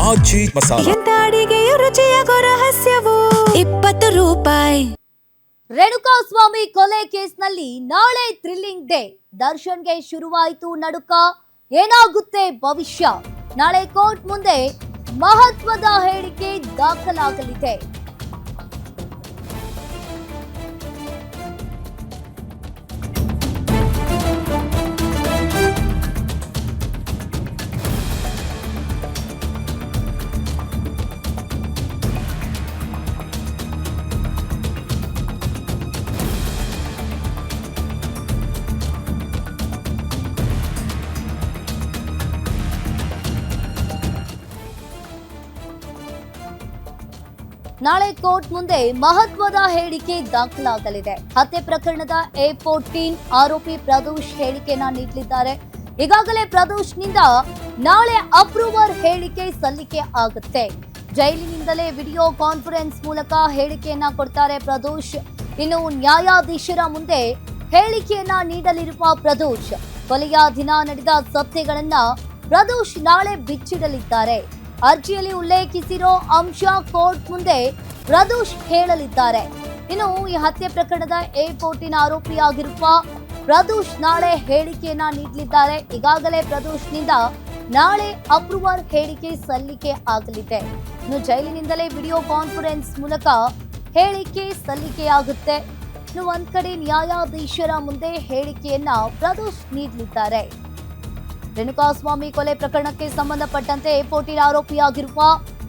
ಆಚಿ ಮಸಾಲ. ಎಂತ ಅಡಿಗೆಯ ರುಚಿಯಾಗೋ ರಹಸ್ಯವು 20 ರೂಪಾಯಿ. ರೇಣುಕಾಸ್ವಾಮಿ ಕೊಲೆ ಕೇಸ್ನಲ್ಲಿ ನಾಳೆ ಥ್ರಿಲ್ಲಿಂಗ್ ಡೇ. ದರ್ಶನ್ಗೆ ಶುರುವಾಯಿತು ನಡುಕ. ಏನಾಗುತ್ತೆ ಭವಿಷ್ಯ? ನಾಳೆ ಕೋರ್ಟ್ ಮುಂದೆ ಮಹತ್ವದ ಹೇಳಿಕೆ ದಾಖಲಾಗಲಿದೆ. ನಾಳೆ ಕೋರ್ಟ್ ಮುಂದೆ ಮಹತ್ವದ ಹೇಳಿಕೆ ದಾಖಲಾಗಲಿದೆ. ಹತ್ಯೆ ಪ್ರಕರಣದ A14 ಆರೋಪಿ ಪ್ರದೋಷ್ ಹೇಳಿಕೆಯನ್ನ ನೀಡಲಿದ್ದಾರೆ. ಈಗಾಗಲೇ ಪ್ರದೋಷ್ನಿಂದ ನಾಳೆ ಅಪ್ರೂವರ್ ಹೇಳಿಕೆ ಸಲ್ಲಿಕೆ ಆಗುತ್ತೆ. ಜೈಲಿನಿಂದಲೇ ವಿಡಿಯೋ ಕಾನ್ಫರೆನ್ಸ್ ಮೂಲಕ ಹೇಳಿಕೆಯನ್ನ ಕೊಡ್ತಾರೆ ಪ್ರದೋಷ್. ಇನ್ನು ನ್ಯಾಯಾಧೀಶರ ಮುಂದೆ ಹೇಳಿಕೆಯನ್ನ ನೀಡಲಿರುವ ಪ್ರದೋಷ್ ಕೊಲೆಯ ದಿನ ನಡೆದ ಸತ್ಯಗಳನ್ನ ಪ್ರದೋಷ್ ನಾಳೆ ಬಿಚ್ಚಿಡಲಿದ್ದಾರೆ. ಅರ್ಜಿಯಲ್ಲಿ ಉಲ್ಲೇಖಿಸಿರೋ ಅಂಶ ಕೋರ್ಟ್ ಮುಂದೆ ಪ್ರದೋಷ್ ಹೇಳಲಿದ್ದಾರೆ. ಇನ್ನು ಈ ಹತ್ಯೆ ಪ್ರಕರಣದ A14 ಆರೋಪಿಯಾಗಿರುವ ಪ್ರದೋಷ್ ನಾಳೆ ಹೇಳಿಕೆಯನ್ನ ನೀಡಲಿದ್ದಾರೆ. ಈಗಾಗಲೇ ಪ್ರದೋಷ್ನಿಂದ ನಾಳೆ ಅಪ್ರೂವರ್ ಹೇಳಿಕೆ ಸಲ್ಲಿಕೆ ಆಗಲಿದೆ. ಇನ್ನು ಜೈಲಿನಿಂದಲೇ ವಿಡಿಯೋ ಕಾನ್ಫರೆನ್ಸ್ ಮೂಲಕ ಹೇಳಿಕೆ ಸಲ್ಲಿಕೆಯಾಗುತ್ತೆ. ಇನ್ನು ಒಂದ್ ಕಡೆ ನ್ಯಾಯಾಧೀಶರ ಮುಂದೆ ಹೇಳಿಕೆಯನ್ನ ಪ್ರದೋಷ್ ನೀಡಲಿದ್ದಾರೆ. ರೇಣುಕಾಸ್ವಾಮಿ ಕೊಲೆ ಪ್ರಕರಣಕ್ಕೆ ಸಂಬಂಧಪಟ್ಟಂತೆ A14 ಆರೋಪಿಯಾಗಿರುವ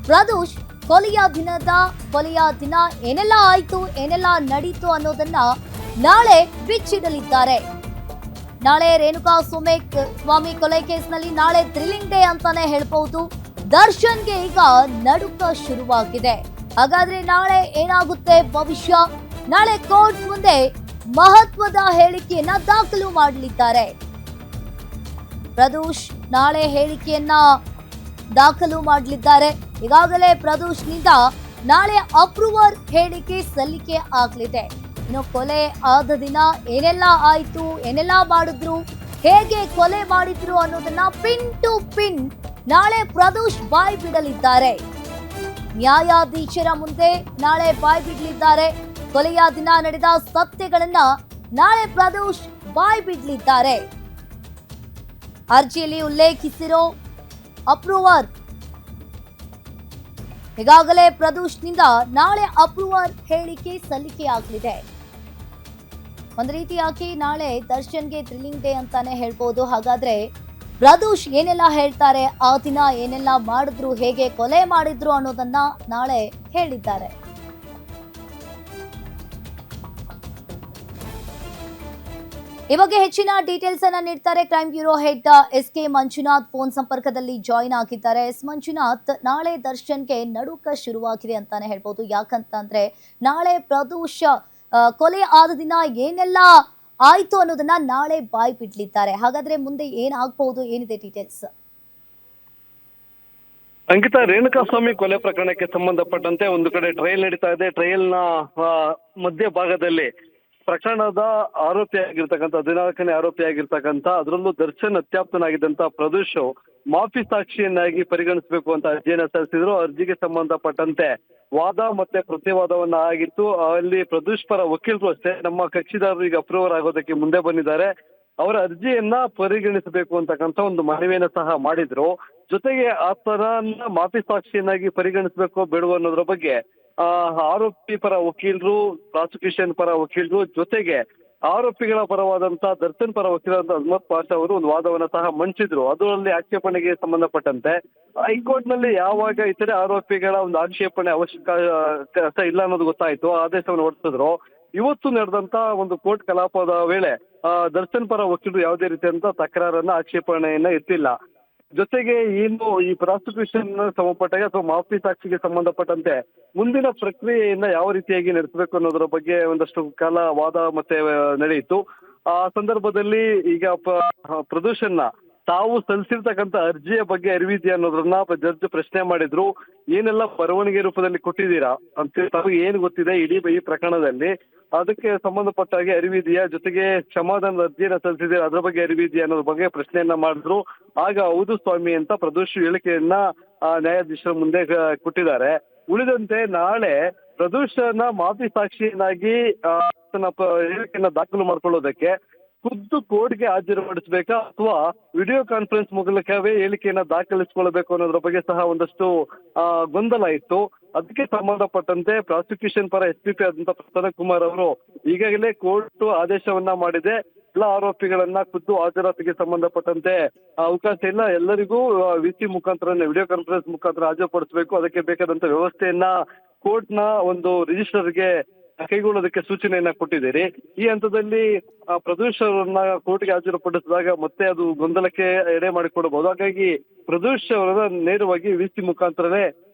ಪ್ರದೋಷ್ ಕೊಲೆಯ ದಿನ ಏನೆಲ್ಲ ಆಯ್ತು, ಏನೆಲ್ಲ ನಡೀತು ಅನ್ನೋದನ್ನ ನಾಳೆ ಬಿಚ್ಚಿಡಲಿದ್ದಾರೆ. ನಾಳೆ ರೇಣುಕಾಸ್ವಾಮಿ ಕೊಲೆ ಕೇಸ್ನಲ್ಲಿ ನಾಳೆ ಥ್ರಿಲ್ಲಿಂಗ್ ಡೇ ಅಂತಾನೆ ಹೇಳ್ಬಹುದು. ದರ್ಶನ್ಗೆ ಈಗ ನಡುಕ ಶುರುವಾಗಿದೆ. ಹಾಗಾದ್ರೆ ನಾಳೆ ಏನಾಗುತ್ತೆ ಭವಿಷ್ಯ? ನಾಳೆ ಕೋರ್ಟ್ ಮುಂದೆ ಮಹತ್ವದ ಹೇಳಿಕೆಯನ್ನ ದಾಖಲು ಮಾಡಲಿದ್ದಾರೆ. ಪ್ರದೋಷ್ ನಾಳೆ ಹೇಳಿಕೆಯನ್ನ ದಾಖಲು ಮಾಡಲಿದ್ದಾರೆ. ಈಗಾಗಲೇ ಪ್ರದೋಷ್ನಿಂದ ನಾಳೆ ಅಪ್ರೂವರ್ ಹೇಳಿಕೆ ಸಲ್ಲಿಕೆ ಆಗಲಿದೆ. ಇನ್ನು ಕೊಲೆ ಆದ ದಿನ ಏನೆಲ್ಲ ಆಯ್ತು, ಏನೆಲ್ಲ ಮಾಡಿದ್ರು, ಹೇಗೆ ಕೊಲೆ ಮಾಡಿದ್ರು ಅನ್ನೋದನ್ನ ಪಿನ್ ಟು ಪಿನ್ ನಾಳೆ ಪ್ರದೋಷ್ ಬಾಯ್ ಬಿಡಲಿದ್ದಾರೆ. ನ್ಯಾಯಾಧೀಶರ ಮುಂದೆ ನಾಳೆ ಬಾಯ್ ಬಿಡಲಿದ್ದಾರೆ. ಕೊಲೆಯ ದಿನ ನಡೆದ ಸತ್ಯಗಳನ್ನ ನಾಳೆ ಪ್ರದೋಷ್ ಬಾಯ್ ಬಿಡಲಿದ್ದಾರೆ. ಅರ್ಜಿಯಲ್ಲಿ ಉಲ್ಲೇಖಿಸಿರೋ ಅಪ್ರೂವರ್ ಈಗಾಗಲೇ ಪ್ರದೋಷ್ನಿಂದ ನಾಳೆ ಅಪ್ರೂವರ್ ಹೇಳಿಕೆ ಸಲ್ಲಿಕೆಯಾಗಲಿದೆ. ಒಂದು ರೀತಿಯಾಗಿ ನಾಳೆ ದರ್ಶನ್ಗೆ ಥ್ರಿಲ್ಲಿಂಗ್ ಡೇ ಅಂತಾನೆ ಹೇಳ್ಬೋದು. ಹಾಗಾದ್ರೆ ಪ್ರದೋಷ್ ಏನೆಲ್ಲ ಹೇಳ್ತಾರೆ, ಆ ದಿನ ಏನೆಲ್ಲ ಮಾಡಿದ್ರು, ಹೇಗೆ ಕೊಲೆ ಮಾಡಿದ್ರು ಅನ್ನೋದನ್ನ ನಾಳೆ ಹೇಳಿದ್ದಾರೆ. ಈ ಬಗ್ಗೆ ಹೆಚ್ಚಿನ ಡೀಟೇಲ್ಸ್ ಅನ್ನ ನೀಡ್ತಾರೆ crime bureau head SK Manjunath. Phone ಸಂಪರ್ಕದಲ್ಲಿ ಜಾಯಿನ್ ಆಗಿದ್ದಾರೆ. ಮಂಜುನಾಥ್, ನಾಳೆ ದರ್ಶನ್ಗೆ ನಡುಕ ಶುರುವಾಗಿದೆ ಅಂತಾನೆ ಹೇಳ್ಬೋದು. ಯಾಕಂತಂದ್ರೆ ನಾಳೆ ಪ್ರದೋಷ್ ಕೊಲೆ ಆದ ದಿನ ಏನೆಲ್ಲ ಆಯ್ತು ಅನ್ನೋದನ್ನ ನಾಳೆ ಬಾಯ್ ಬಿಡ್ಲಿದ್ದಾರೆ. ಹಾಗಾದ್ರೆ ಮುಂದೆ ಏನಾಗಬಹುದು, ಏನಿದೆ ಡೀಟೇಲ್ಸ್? ಅಂಕಿತಾ, ರೇಣುಕಾಸ್ವಾಮಿ ಕೊಲೆ ಪ್ರಕರಣಕ್ಕೆ ಸಂಬಂಧಪಟ್ಟಂತೆ ಒಂದು ಕಡೆ ಟ್ರಯಲ್ ನಡೀತಾ ಇದೆ. ಟ್ರಯಲ್ನ ಮಧ್ಯ ಭಾಗದಲ್ಲಿ ಪ್ರಕರಣದ ಆರೋಪಿಯಾಗಿರ್ತಕ್ಕಂಥ 14ನೇ ಆರೋಪಿಯಾಗಿರ್ತಕ್ಕಂಥ, ಅದರಲ್ಲೂ ದರ್ಶನ್ ಅತ್ಯಾಪ್ತನಾಗಿದ್ದಂತ ಪ್ರದೋಷ್ ಮಾಫಿ ಸಾಕ್ಷಿಯನ್ನಾಗಿ ಪರಿಗಣಿಸಬೇಕು ಅಂತ ಅರ್ಜಿಯನ್ನ ಸಲ್ಲಿಸಿದ್ರು. ಅರ್ಜಿಗೆ ಸಂಬಂಧಪಟ್ಟಂತೆ ವಾದ ಮತ್ತೆ ಪ್ರತಿವಾದವನ್ನ ಆಗಿತ್ತು. ಅಲ್ಲಿ ಪ್ರದೋಷ್ ಪರ ವಕೀಲರು ಅಷ್ಟೇ, ನಮ್ಮ ಕಕ್ಷಿದಾರರು ಈಗ ಅಪ್ರೂವರ್ ಆಗೋದಕ್ಕೆ ಮುಂದೆ ಬಂದಿದ್ದಾರೆ. ಅವರ ಅರ್ಜಿಯನ್ನ ಪರಿಗಣಿಸಬೇಕು ಅಂತಕ್ಕಂಥ ಒಂದು ಮನವಿಯನ್ನ ಸಹ ಮಾಡಿದ್ರು. ಜೊತೆಗೆ ಆತನನ್ನ ಮಾಫಿ ಸಾಕ್ಷಿಯನ್ನಾಗಿ ಪರಿಗಣಿಸಬೇಕು ಬೇಡುವ ಅನ್ನೋದ್ರ ಬಗ್ಗೆ ಆರೋಪಿ ಪರ ವಕೀಲರು, ಪ್ರಾಸಿಕ್ಯೂಷನ್ ಪರ ವಕೀಲರು, ಜೊತೆಗೆ ಆರೋಪಿಗಳ ಪರವಾದಂತ ದರ್ಶನ್ ಪರ ವಕೀಲರಾದ ಅಜ್ಮತ್ ಪಾಷಾ ಅವರು ಒಂದು ವಾದವನ್ನ ಸಹ ಮಂಡಿಸಿದ್ರು. ಅದರಲ್ಲಿ ಆಕ್ಷೇಪಣೆಗೆ ಸಂಬಂಧಪಟ್ಟಂತೆ ಹೈಕೋರ್ಟ್ ನಲ್ಲಿ ಯಾವಾಗ ಇತರೆ ಆರೋಪಿಗಳ ಒಂದು ಆಕ್ಷೇಪಣೆ ಅವಶ್ಯಕ ಇಲ್ಲ ಅನ್ನೋದು ಗೊತ್ತಾಯ್ತು, ಆದೇಶವನ್ನು ಹೊರಡಿಸಿದ್ರು. ಇವತ್ತು ನಡೆದಂತ ಒಂದು ಕೋರ್ಟ್ ಕಲಾಪದ ವೇಳೆ ದರ್ಶನ್ ಪರ ವಕೀಲರು ಯಾವುದೇ ರೀತಿಯಂತ ತಕರಾರನ್ನ, ಆಕ್ಷೇಪಣೆಯನ್ನ ಎತ್ತಿಲ್ಲ. ಜೊತೆಗೆ ಏನು ಈ ಪ್ರಾಸಿಕ್ಯೂಷನ್ ಸಂಬಂಧಪಟ್ಟಾಗ ಅಥವಾ ಮಾಫಿ ಸಾಕ್ಷಿಗೆ ಸಂಬಂಧಪಟ್ಟಂತೆ ಮುಂದಿನ ಪ್ರಕ್ರಿಯೆಯನ್ನ ಯಾವ ರೀತಿಯಾಗಿ ನಡೆಸಬೇಕು ಅನ್ನೋದರ ಬಗ್ಗೆ ಒಂದಷ್ಟು ಕಾಲ ವಾದ ಮತ್ತೆ ನಡೆಯಿತು. ಆ ಸಂದರ್ಭದಲ್ಲಿ ಈಗ ಪ್ರದೋಷನ್ನ ತಾವು ಸಲ್ಲಿಸಿರ್ತಕ್ಕಂಥ ಅರ್ಜಿಯ ಬಗ್ಗೆ ಅರಿವಿದೆಯಾ ಅನ್ನೋದ್ರನ್ನ ಜಡ್ಜ್ ಪ್ರಶ್ನೆ ಮಾಡಿದ್ರು. ಏನೆಲ್ಲ ಬರವಣಿಗೆ ರೂಪದಲ್ಲಿ ಕೊಟ್ಟಿದ್ದೀರಾ ಅಂತ, ತಮಗೆ ಏನು ಗೊತ್ತಿದೆ ಇಡೀ ಈ ಪ್ರಕರಣದಲ್ಲಿ, ಅದಕ್ಕೆ ಸಂಬಂಧಪಟ್ಟ ಹಾಗೆ ಅರಿವಿದೆಯಾ, ಜೊತೆಗೆ ಕ್ಷಮಾದಾನದ ಅರ್ಜಿಯನ್ನ ಸಲ್ಲಿಸಿದ್ದೀರಾ ಅದ್ರ ಬಗ್ಗೆ ಅರಿವಿದೆಯಾ ಅನ್ನೋದ್ರ ಬಗ್ಗೆ ಪ್ರಶ್ನೆಯನ್ನ ಮಾಡಿದ್ರು. ಆಗ ಹೌದು ಸ್ವಾಮಿ ಅಂತ ಪ್ರದೋಷ್ ಹೇಳಿಕೆಯನ್ನ ನ್ಯಾಯಾಧೀಶರ ಮುಂದೆ ಕೊಟ್ಟಿದ್ದಾರೆ. ಉಳಿದಂತೆ ನಾಳೆ ಪ್ರದೂಷಣ ಮಾಫಿ ಸಾಕ್ಷಿಯನ್ನಾಗಿ ಹೇಳಿಕೆಯನ್ನ ದಾಖಲು ಮಾಡ್ಕೊಳ್ಳೋದಕ್ಕೆ ಖುದ್ದು ಕೋರ್ಟ್ಗೆ ಹಾಜರುಪಡಿಸಬೇಕಾ ಅಥವಾ ವಿಡಿಯೋ ಕಾನ್ಫರೆನ್ಸ್ ಮೂಲಕವೇ ಹೇಳಿಕೆಯನ್ನ ದಾಖಲಿಸಿಕೊಳ್ಳಬೇಕು ಅನ್ನೋದ್ರ ಬಗ್ಗೆ ಸಹ ಒಂದಷ್ಟು ಗೊಂದಲ ಇತ್ತು. ಅದಕ್ಕೆ ಸಂಬಂಧಪಟ್ಟಂತೆ ಪ್ರಾಸಿಕ್ಯೂಷನ್ ಪರ SPP ಆದಂತ ಪ್ರಸನ್ನ ಕುಮಾರ್ ಅವರು ಈಗಾಗಲೇ ಕೋರ್ಟ್ ಆದೇಶವನ್ನ ಮಾಡಿದೆ. ಎಲ್ಲ ಆರೋಪಿಗಳನ್ನ ಖುದ್ದು ಹಾಜರಾತಿಗೆ ಸಂಬಂಧಪಟ್ಟಂತೆ ಅವಕಾಶ ಇಲ್ಲ, ಎಲ್ಲರಿಗೂ VC ಮುಖಾಂತರ ವಿಡಿಯೋ ಕಾನ್ಫರೆನ್ಸ್ ಮುಖಾಂತರ ಹಾಜರುಪಡಿಸಬೇಕು. ಅದಕ್ಕೆ ಬೇಕಾದಂತ ವ್ಯವಸ್ಥೆಯನ್ನ ಕೋರ್ಟ್ ನ ಒಂದು ರಿಜಿಸ್ಟರ್ಗೆ ಕೈಗೊಳ್ಳೋದಕ್ಕೆ ಸೂಚನೆಯನ್ನ ಕೊಟ್ಟಿದ್ದೀರಿ. ಈ ಹಂತದಲ್ಲಿ ಪ್ರದೂಷ್ ಅವರನ್ನ ಕೋರ್ಟ್ಗೆ ಹಾಜರುಪಡಿಸಿದಾಗ ಮತ್ತೆ ಅದು ಗೊಂದಲಕ್ಕೆ ಎಡೆ ಮಾಡಿಕೊಡಬಹುದು. ಹಾಗಾಗಿ ಪ್ರದೂಷ್ ಅವರನ್ನ ನೇರವಾಗಿ VC ಮುಖಾಂತರನೇ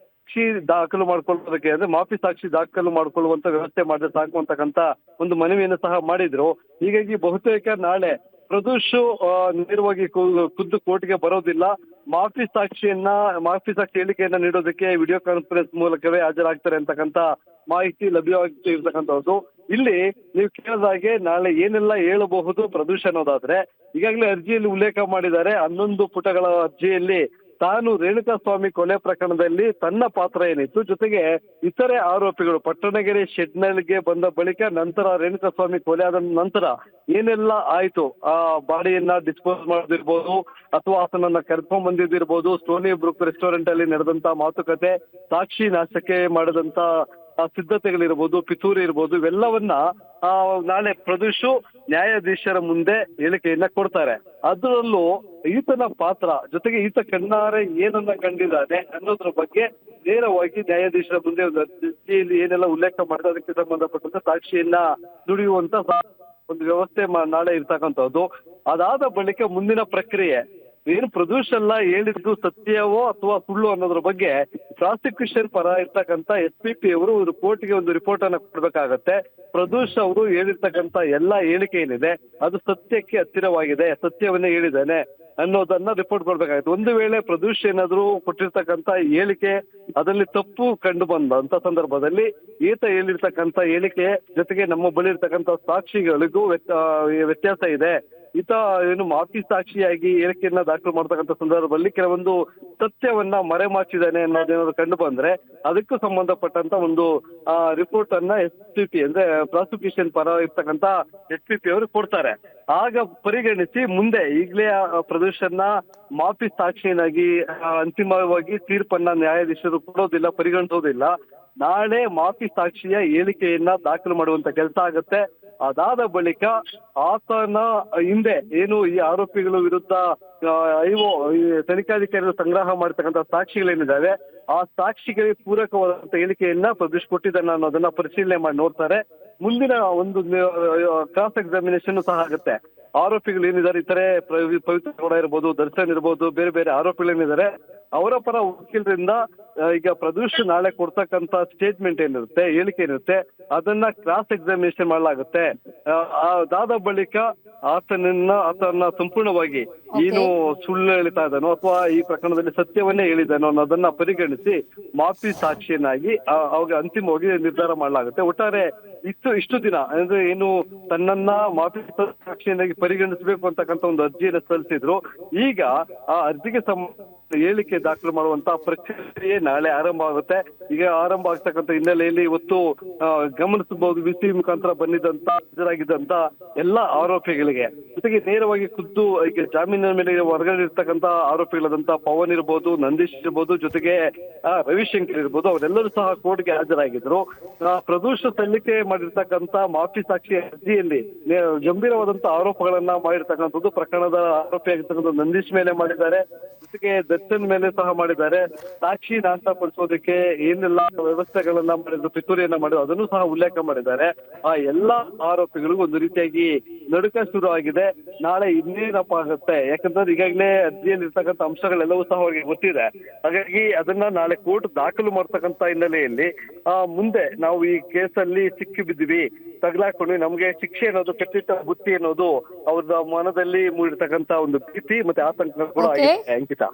ಸಾಕ್ಷಿ ದಾಖಲು ಮಾಡ್ಕೊಳ್ಳೋದಕ್ಕೆ ಅಂದ್ರೆ ಮಾಫಿ ಸಾಕ್ಷಿ ದಾಖಲು ಮಾಡ್ಕೊಳ್ಳುವಂತ ವ್ಯವಸ್ಥೆ ಮಾಡಿದ್ರೆ ಸಾಕು ಅಂತಕ್ಕಂತ ಒಂದು ಮನವಿಯನ್ನು ಸಹ ಮಾಡಿದ್ರು. ಹೀಗಾಗಿ ಬಹುತೇಕ ನಾಳೆ ಪ್ರದೂಷ್ ನೇರವಾಗಿ ಖುದ್ದು ಕೋರ್ಟ್ಗೆ ಬರೋದಿಲ್ಲ. ಮಾಫಿ ಸಾಕ್ಷಿ ಹೇಳಿಕೆಯನ್ನ ನೀಡೋದಕ್ಕೆ ವಿಡಿಯೋ ಕಾನ್ಫರೆನ್ಸ್ ಮೂಲಕವೇ ಹಾಜರಾಗ್ತಾರೆ ಅಂತಕ್ಕಂತ ಮಾಹಿತಿ ಲಭ್ಯವಾಗಿರ್ತಕ್ಕಂಥದ್ದು. ಇಲ್ಲಿ ನೀವು ಕೇಳಿದಾಗೆ ನಾಳೆ ಏನೆಲ್ಲ ಹೇಳಬಹುದು ಪ್ರದೂಷ್ ಅನ್ನೋದಾದ್ರೆ ಈಗಾಗಲೇ ಅರ್ಜಿಯಲ್ಲಿ ಉಲ್ಲೇಖ ಮಾಡಿದ್ದಾರೆ. 11 ಪುಟಗಳ ಅರ್ಜಿಯಲ್ಲಿ ತಾನು ರೇಣುಕಾಸ್ವಾಮಿ ಕೊಲೆ ಪ್ರಕರಣದಲ್ಲಿ ತನ್ನ ಪಾತ್ರ ಏನಿತ್ತು, ಜೊತೆಗೆ ಇತರೆ ಆರೋಪಿಗಳು ಪಟ್ಟಣಗೆರೆ ಶೆಡ್ನಲ್ಗೆ ಬಂದ ಬಳಿಕ ನಂತರ ರೇಣುಕಾಸ್ವಾಮಿ ಕೊಲೆ ಆದ ನಂತರ ಏನೆಲ್ಲ ಆಯ್ತು, ಆ ಬಾಡಿಯನ್ನ ಡಿಸ್ಪೋಸ್ ಮಾಡೋದಿರ್ಬೋದು ಅಥವಾ ಆತನನ್ನ ಕರ್ಕೊಂಡ್ ಬಂದಿದ್ದಿರ್ಬೋದು, ಸ್ಟೋನಿ ಬ್ರೂಕ್ ರೆಸ್ಟೋರೆಂಟ್ ಅಲ್ಲಿ ನಡೆದಂತ ಮಾತುಕತೆ, ಸಾಕ್ಷಿ ನಾಶಕ್ಕೆ ಮಾಡಿದಂತ ಸಿದ್ಧತೆಗಳಿರ್ಬೋದು, ಪಿತೂರಿ ಇರ್ಬೋದು, ಇವೆಲ್ಲವನ್ನ ನಾಳೆ ಪ್ರದೂಷ್ ನ್ಯಾಯಾಧೀಶರ ಮುಂದೆ ಹೇಳಿಕೆಯನ್ನ ಕೊಡ್ತಾರೆ. ಅದರಲ್ಲೂ ಈತನ ಪಾತ್ರ ಜೊತೆಗೆ ಈತ ಕಣ್ಣಾರೆ ಏನನ್ನ ಕಂಡಿದ್ದಾನೆ ಅನ್ನೋದ್ರ ಬಗ್ಗೆ ನೇರವಾಗಿ ನ್ಯಾಯಾಧೀಶರ ಮುಂದೆ ಒಂದು ಅರ್ಜಿಯಲ್ಲಿ ಏನೆಲ್ಲ ಉಲ್ಲೇಖ ಮಾಡಿದ್ರೆ ಅದಕ್ಕೆ ಸಂಬಂಧಪಟ್ಟಂತ ಸಾಕ್ಷಿಯನ್ನ ನುಡಿಯುವಂತ ಒಂದು ವ್ಯವಸ್ಥೆ ನಾಳೆ ಇರ್ತಕ್ಕಂಥದ್ದು. ಅದಾದ ಬಳಿಕ ಮುಂದಿನ ಪ್ರಕ್ರಿಯೆ ಏನು ಪ್ರದೂಷ್ ಎಲ್ಲ ಹೇಳಿದ್ದು ಸತ್ಯವೋ ಅಥವಾ ಸುಳ್ಳು ಅನ್ನೋದ್ರ ಬಗ್ಗೆ ಪ್ರಾಸಿಕ್ಯೂಷನ್ ಪರ ಇರ್ತಕ್ಕಂಥ SPP ಅವರು ಕೋರ್ಟ್ಗೆ ಒಂದು ರಿಪೋರ್ಟ್ ಅನ್ನ ಕೊಡ್ಬೇಕಾಗತ್ತೆ. ಪ್ರದೂಷ್ ಅವರು ಹೇಳಿರ್ತಕ್ಕಂಥ ಎಲ್ಲಾ ಹೇಳಿಕೆ ಏನಿದೆ ಅದು ಸತ್ಯಕ್ಕೆ ಹತ್ತಿರವಾಗಿದೆ, ಸತ್ಯವನ್ನೇ ಹೇಳಿದ್ದಾನೆ ಅನ್ನೋದನ್ನ ರಿಪೋರ್ಟ್ ಕೊಡ್ಬೇಕಾಗುತ್ತೆ. ಒಂದು ವೇಳೆ ಪ್ರದೂಷ್ ಏನಾದ್ರು ಕೊಟ್ಟಿರ್ತಕ್ಕಂಥ ಹೇಳಿಕೆ ಅದರಲ್ಲಿ ತಪ್ಪು ಕಂಡು ಬಂದಂತ ಸಂದರ್ಭದಲ್ಲಿ ಈತ ಹೇಳಿರ್ತಕ್ಕಂಥ ಹೇಳಿಕೆ ಜೊತೆಗೆ ನಮ್ಮ ಬಳಿ ಇರ್ತಕ್ಕಂಥ ಸಾಕ್ಷಿಗಳಿಗೂ ವ್ಯತ್ಯಾಸ ಇದೆ, ಈತ ಏನು ಮಾಫಿ ಸಾಕ್ಷಿಯಾಗಿ ಹೇಳಿಕೆಯನ್ನ ದಾಖಲು ಮಾಡ್ತಕ್ಕಂಥ ಸಂದರ್ಭದಲ್ಲಿ ಕೆಲವೊಂದು ಸತ್ಯವನ್ನ ಮರೆಮಾಚಿದ್ದಾನೆ ಅನ್ನೋದೇನಾದ್ರು ಕಂಡು ಬಂದ್ರೆ ಅದಕ್ಕೂ ಸಂಬಂಧಪಟ್ಟಂತ ಒಂದು ರಿಪೋರ್ಟ್ ಅನ್ನ SPP ಅಂದ್ರೆ ಪ್ರಾಸಿಕ್ಯೂಷನ್ ಪರ ಇರ್ತಕ್ಕಂಥ SPP ಅವರು ಕೊಡ್ತಾರೆ. ಆಗ ಪರಿಗಣಿಸಿ ಮುಂದೆ ಈಗಲೇ ಪ್ರದೂಷನ್ನ ಮಾಫಿ ಸಾಕ್ಷಿಯನ್ನಾಗಿ ಅಂತಿಮವಾಗಿ ತೀರ್ಪನ್ನ ನ್ಯಾಯಾಧೀಶರು ಕೊಡೋದಿಲ್ಲ, ಪರಿಗಣಿಸೋದಿಲ್ಲ. ನಾಳೆ ಮಾಫಿ ಸಾಕ್ಷಿಯ ಹೇಳಿಕೆಯನ್ನ ದಾಖಲು ಮಾಡುವಂತ ಕೆಲಸ ಆಗುತ್ತೆ. ಅದಾದ ಬಳಿಕ ಆತನ ಹಿಂದೆ ಏನು ಈ ಆರೋಪಿಗಳ ವಿರುದ್ಧ ತನಿಖಾಧಿಕಾರಿಗಳು ಸಂಗ್ರಹ ಮಾಡಿರ್ತಕ್ಕಂಥ ಸಾಕ್ಷಿಗಳೇನಿದ್ದಾವೆ ಆ ಸಾಕ್ಷಿಗಳಿಗೆ ಪೂರಕವಾದಂತ ಹೇಳಿಕೆಯನ್ನ ಪ್ರದೂಷ್ ಕೊಟ್ಟಿದ್ದಾನೆ ಅನ್ನೋದನ್ನ ಪರಿಶೀಲನೆ ಮಾಡಿ ನೋಡ್ತಾರೆ. ಮುಂದಿನ ಒಂದು ಕ್ರಾಸ್ ಎಕ್ಸಾಮಿನೇಷನ್ ಸಹ ಆಗುತ್ತೆ. ಆರೋಪಿಗಳು ಏನಿದ್ದಾರೆ ಇತರೆ ಪವಿತ್ರ ಗೌಡ ಇರ್ಬೋದು, ದರ್ಶನ್ ಇರ್ಬೋದು, ಬೇರೆ ಬೇರೆ ಆರೋಪಿಗಳೇನಿದ್ದಾರೆ ಅವರ ಪರ ವಕೀಲರಿಂದ ಈಗ ಪ್ರದೂಷ್ ನಾಳೆ ಕೊಡ್ತಕ್ಕಂತ ಸ್ಟೇಟ್ಮೆಂಟ್ ಏನಿರುತ್ತೆ, ಹೇಳಿಕೆ ಏನಿರುತ್ತೆ ಅದನ್ನ ಕ್ರಾಸ್ ಎಕ್ಸಾಮಿನೇಷನ್ ಮಾಡಲಾಗುತ್ತೆ. ಅದಾದ ಬಳಿಕ ಆತನ ಸಂಪೂರ್ಣವಾಗಿ ಏನು ಸುಳ್ಳು ಹೇಳ್ತಾ ಇದ್ದಾನೋ ಅಥವಾ ಈ ಪ್ರಕರಣದಲ್ಲಿ ಸತ್ಯವನ್ನೇ ಹೇಳಿದಾನೋ ಅನ್ನೋದನ್ನ ಪರಿಗಣಿಸಿ ಮಾಫಿ ಸಾಕ್ಷಿಯನ್ನಾಗಿ ಅವಾಗ ಅಂತಿಮವಾಗಿ ನಿರ್ಧಾರ ಮಾಡಲಾಗುತ್ತೆ. ಒಟ್ಟಾರೆ ಇಷ್ಟು ದಿನ ಅಂದ್ರೆ ಏನು ತನ್ನನ್ನ ಮಾಫಿ ಸಾಕ್ಷಿಯನ್ನಾಗಿ ಪರಿಗಣಿಸಬೇಕು ಅಂತಕ್ಕಂಥ ಒಂದು ಅರ್ಜಿಯನ್ನು ಸಲ್ಲಿಸಿದ್ರು. ಈಗ ಆ ಅರ್ಜಿಗೆ ಹೇಳಿಕೆ ದಾಖಲು ಮಾಡುವಂತ ಪ್ರಕ್ರಿಯೆ ನಾಳೆ ಆರಂಭ ಆಗುತ್ತೆ. ಈಗ ಆರಂಭ ಆಗ್ತಕ್ಕಂಥ ಹಿನ್ನೆಲೆಯಲ್ಲಿ ಇವತ್ತು ಗಮನಿಸಬಹುದು VC ಮುಖಾಂತರ ಹಾಜರಾಗಿದ್ದಂತ ಎಲ್ಲಾ ಆರೋಪಿಗಳಿಗೆ ಜೊತೆಗೆ ನೇರವಾಗಿ ಖುದ್ದು ಈಗ ಜಾಮೀನಿನ ಮೇಲೆ ಹೊರಗಡೆ ಇರ್ತಕ್ಕಂಥ ಆರೋಪಿಗಳಾದಂತ ಪವನ್ ಇರ್ಬೋದು, ನಂದೀಶ್ ಇರ್ಬೋದು, ಜೊತೆಗೆ ರವಿಶಂಕರ್ ಇರ್ಬೋದು, ಅವರೆಲ್ಲರೂ ಸಹ ಕೋರ್ಟ್ಗೆ ಹಾಜರಾಗಿದ್ರು. ಪ್ರದೂಷ್ ಸಲ್ಲಿಕೆ ಮಾಡಿರ್ತಕ್ಕಂಥ ಮಾಫಿ ಸಾಕ್ಷಿ ಅರ್ಜಿಯಲ್ಲಿ ಗಂಭೀರವಾದಂತ ಆರೋಪಗಳನ್ನ ಮಾಡಿರ್ತಕ್ಕಂಥದ್ದು ಪ್ರಕರಣದ ಆರೋಪಿಯಾಗಿರ್ತಕ್ಕಂಥ ನಂದೀಶ್ ಮೇಲೆ ಮಾಡಿದ್ದಾರೆ, ಜೊತೆಗೆ ದರ್ಶನ್ ಮೇಲೆ ಸಹ ಮಾಡಿದ್ದಾರೆ. ಸಾಕ್ಷಿ ನಾಶಪಡಿಸೋದಕ್ಕೆ ಏನೆಲ್ಲ ವ್ಯವಸ್ಥೆಗಳನ್ನ ಮಾಡಿದ್ರು, ಪಿತೂರಿಯನ್ನ ಮಾಡಿದ್ರು ಅದನ್ನು ಸಹ ಉಲ್ಲೇಖ ಮಾಡಿದ್ದಾರೆ. ಆ ಎಲ್ಲಾ ಆರೋಪಿಗಳಿಗೂ ಒಂದು ರೀತಿಯಾಗಿ ನಡುಕ ಶುರು ಆಗಿದೆ. ನಾಳೆ ಇನ್ನೇನಪ್ಪ ಆಗುತ್ತೆ, ಯಾಕಂದ್ರೆ ಈಗಾಗಲೇ ಅರ್ಜಿಯಲ್ಲಿ ಇರ್ತಕ್ಕಂಥ ಅಂಶಗಳೆಲ್ಲವೂ ಸಹ ಅವರಿಗೆ ಗೊತ್ತಿದೆ. ಹಾಗಾಗಿ ಅದನ್ನ ನಾಳೆ ಕೋರ್ಟ್ ದಾಖಲು ಮಾಡ್ತಕ್ಕಂಥ ಹಿನ್ನೆಲೆಯಲ್ಲಿ ಮುಂದೆ ನಾವು ಈ ಕೇಸಲ್ಲಿ ಸಿಕ್ಕಿ ಬಿದ್ದಿವಿ, ತಗಲಾಕೊಂಡ್ವಿ, ನಮ್ಗೆ ಶಿಕ್ಷೆ ಅನ್ನೋದು ಕಟ್ಟಿಟ್ಟ ಬುತ್ತಿ ಅನ್ನೋದು ಅವ್ರ ಮನದಲ್ಲಿ ಮೂಡಿರ್ತಕ್ಕಂಥ ಒಂದು ಭೀತಿ ಮತ್ತೆ ಆತಂಕ ಕೂಡ ಆಗಿದೆ ಅಂಕಿತಾ.